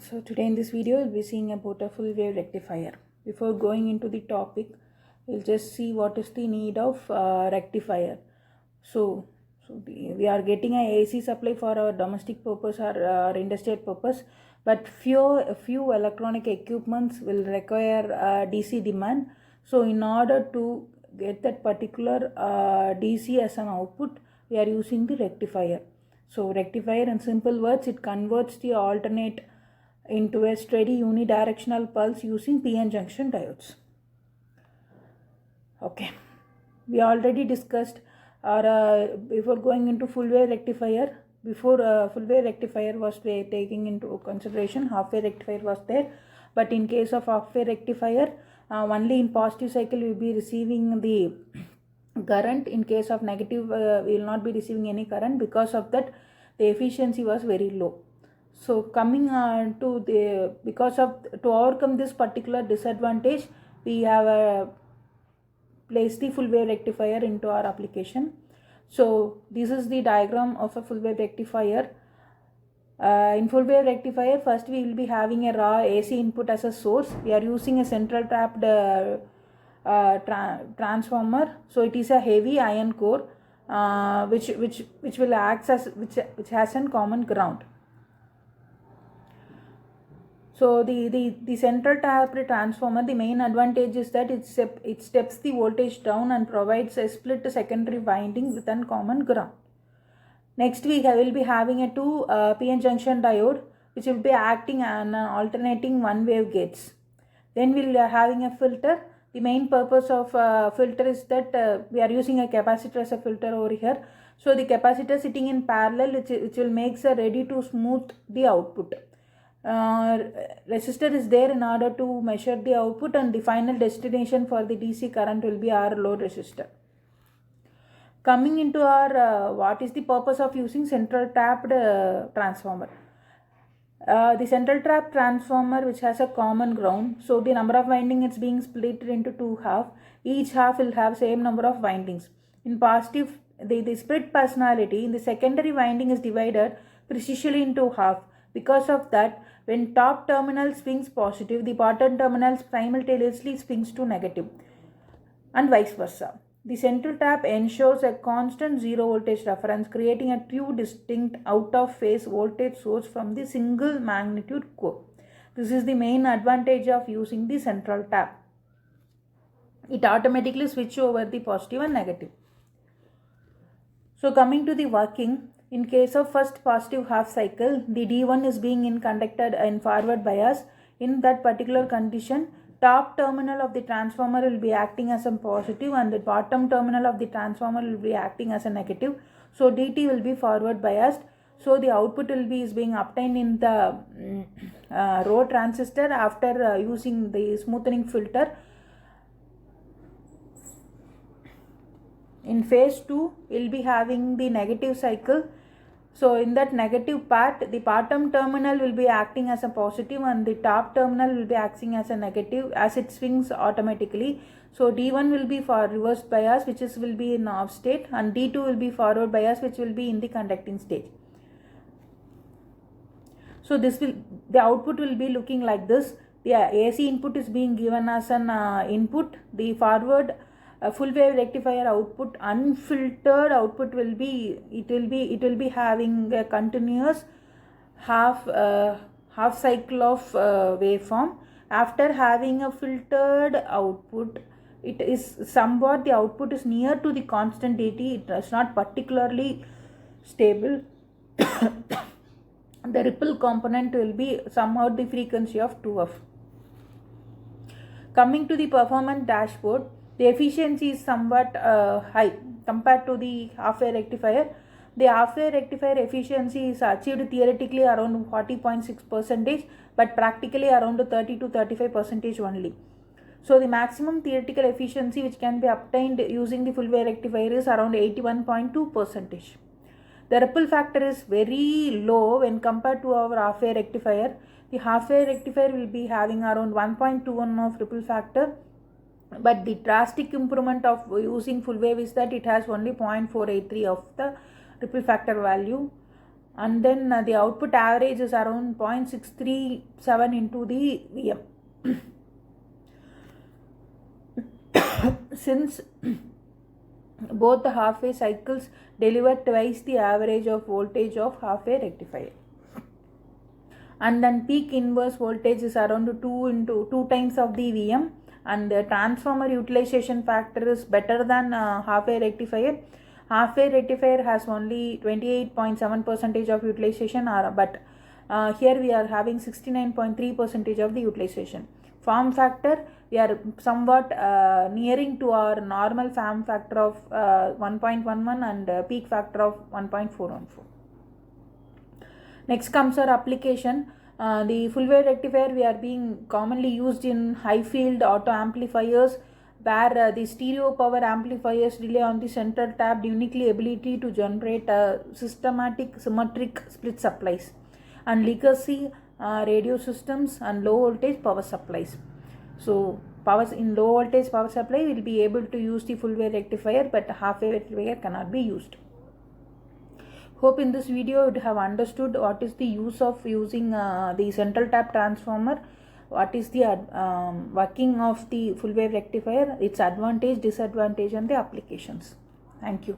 So today in this video we'll be seeing about a full wave rectifier. Before going into the topic, we'll just see what is the need of rectifier. We are getting a AC supply for our domestic purpose or industrial purpose, but few electronic equipments will require DC demand. So in order to get that particular DC as an output, we are using the rectifier. So rectifier, in simple words, it converts the alternate into a steady unidirectional pulse using PN junction diodes. Okay, we already discussed before going into full wave rectifier. Before full wave rectifier was taking into consideration, half wave rectifier was there, but in case of half wave rectifier, only in positive cycle we will be receiving the current. In case of negative, we will not be receiving any current. Because of that, the efficiency was very low. So coming to overcome this particular disadvantage, we have placed the full wave rectifier into our application. So this is the diagram of a full wave rectifier. In full wave rectifier, first we will be having a raw AC input as a source. We are using a central tapped transformer. So it is a heavy iron core which will act as which has a common ground. So the central tapped transformer, the main advantage is that it steps the voltage down and provides a split secondary winding with a common ground. Next we will be having a two PN junction diode which will be acting on alternating one wave gates. Then we are having a filter. The main purpose of filter is that we are using a capacitor as a filter over here. So the capacitor sitting in parallel which will make ready to smooth the output. Resistor is there in order to measure the output, and the final destination for the DC current will be our load resistor. Coming into our what is the purpose of using central tapped transformer. The central tapped transformer which has a common ground, so the number of windings is being split into two halves. Each half will have same number of windings. In positive, the split personality in the secondary winding is divided precisely into half. Because of that, when top terminal swings positive, the bottom terminal simultaneously swings to negative, and vice versa. The central tap ensures a constant zero voltage reference, creating a two distinct out of phase voltage source from the single magnitude core. This is the main advantage of using the central tap. It automatically switches over the positive and negative. So coming to the working, in case of first positive half cycle, the D1 is being conducted in forward bias. In that particular condition, top terminal of the transformer will be acting as a positive and the bottom terminal of the transformer will be acting as a negative. So DT will be forward biased. So the output will be being obtained in the row transistor after using the smoothing filter. In phase 2, we will be having the negative cycle. So in that negative part, the bottom terminal will be acting as a positive and the top terminal will be acting as a negative as it swings automatically. So D1 will be for reverse bias, which will be in off state, and D2 will be forward bias, which will be in the conducting stage. So the output will be looking like this. The AC input is being given as an input. The forward full wave rectifier output, unfiltered output will be having a continuous half cycle of waveform. After having a filtered output, it is somewhat the output is near to the constant DT. It is not particularly stable. The ripple component will be somehow the frequency of 2f. Coming to the performance dashboard, the efficiency is somewhat high compared to the half wave rectifier. The half wave rectifier efficiency is achieved theoretically around 40.6%, but practically around 30 to 35% only. So the maximum theoretical efficiency which can be obtained using the full wave rectifier is around 81.2%. The ripple factor is very low when compared to our half wave rectifier. The half wave rectifier will be having around 1.21 of ripple factor. But the drastic improvement of using full wave is that it has only 0.483 of the ripple factor value. and then the output average is around 0.637 into the VM. Since both the half-wave cycles deliver twice the average of voltage of half-wave rectifier, and then peak inverse voltage is around 2 times of the VM, and the transformer utilization factor is better than half-wave rectifier. Half-wave rectifier has only 28.7% of utilization, but here we are having 69.3% of the utilization. Form factor, we are somewhat nearing to our normal form factor of 1.11 and peak factor of 1.414. Next comes our application. The full wave rectifier we are being commonly used in high field auto amplifiers, where the stereo power amplifiers rely on the central tapped uniquely ability to generate systematic symmetric split supplies, and legacy radio systems and low voltage power supplies. So powers in low voltage power supply will be able to use the full wave rectifier, but half wave rectifier cannot be used. Hope in this video you would have understood what is the use of using the central tap transformer, what is the working of the full wave rectifier, its advantage, disadvantage, and the applications. Thank you.